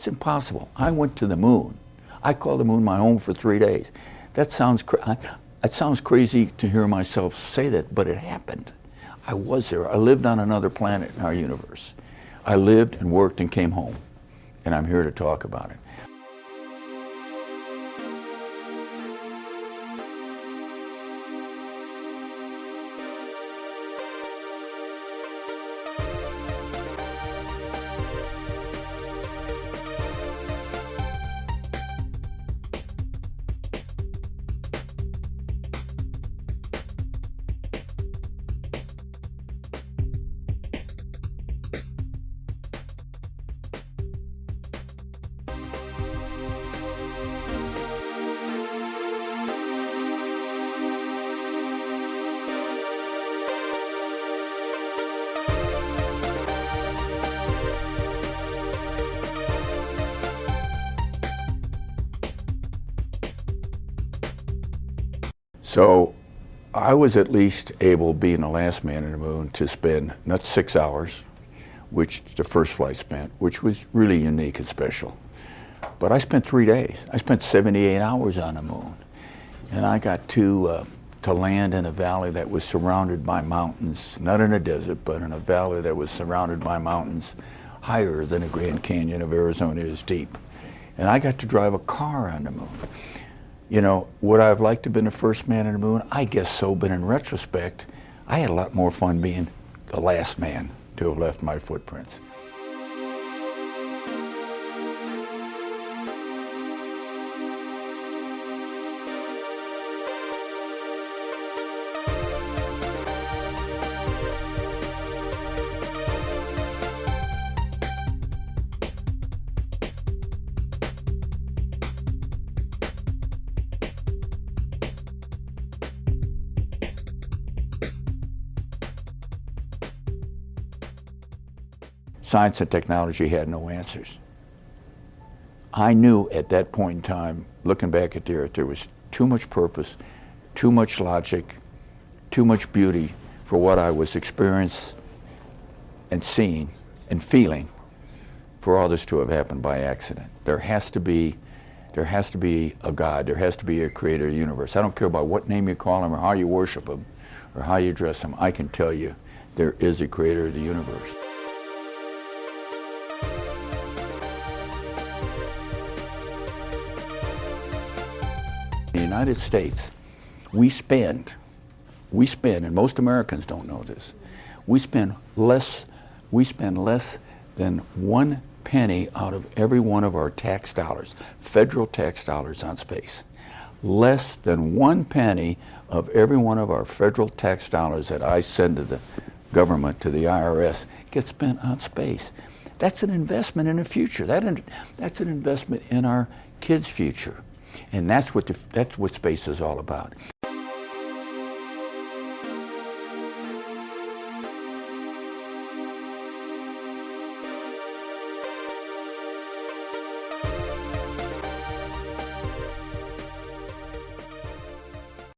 what's impossible? I went to the moon. I called the moon my home for 3 days. That sounds crazy to hear myself say that, but it happened. I was there. I lived on another planet in our universe. I lived and worked and came home, and I'm here to talk about it. So I was at least able, being the last man on the moon, to spend not 6 hours, which the first flight spent, which was really unique and special. But I spent 3 days. I spent 78 hours on the moon. And I got to land in a valley that was surrounded by mountains, not in a desert, but in a valley that was surrounded by mountains higher than the Grand Canyon of Arizona is deep. And I got to drive a car on the moon. You know, would I have liked to have been the first man on the moon? I guess so, but in retrospect, I had a lot more fun being the last man to have left my footprints. Science and technology had no answers. I knew at that point in time, looking back at the Earth, there was too much purpose, too much logic, too much beauty for what I was experiencing and seeing and feeling for all this to have happened by accident. There has to be a God, there has to be a creator of the universe. I don't care about what name you call him or how you worship him or how you dress him. I can tell you there is a creator of the universe. In the United States, we spend, and most Americans don't know this, we spend less than 1 penny out of every one of our tax dollars, federal tax dollars, on space. Less than 1 penny of every one of our federal tax dollars that I send to the government, to the IRS, gets spent on space. That's an investment in the future. That's an investment in our kids' future. And that's what space is all about.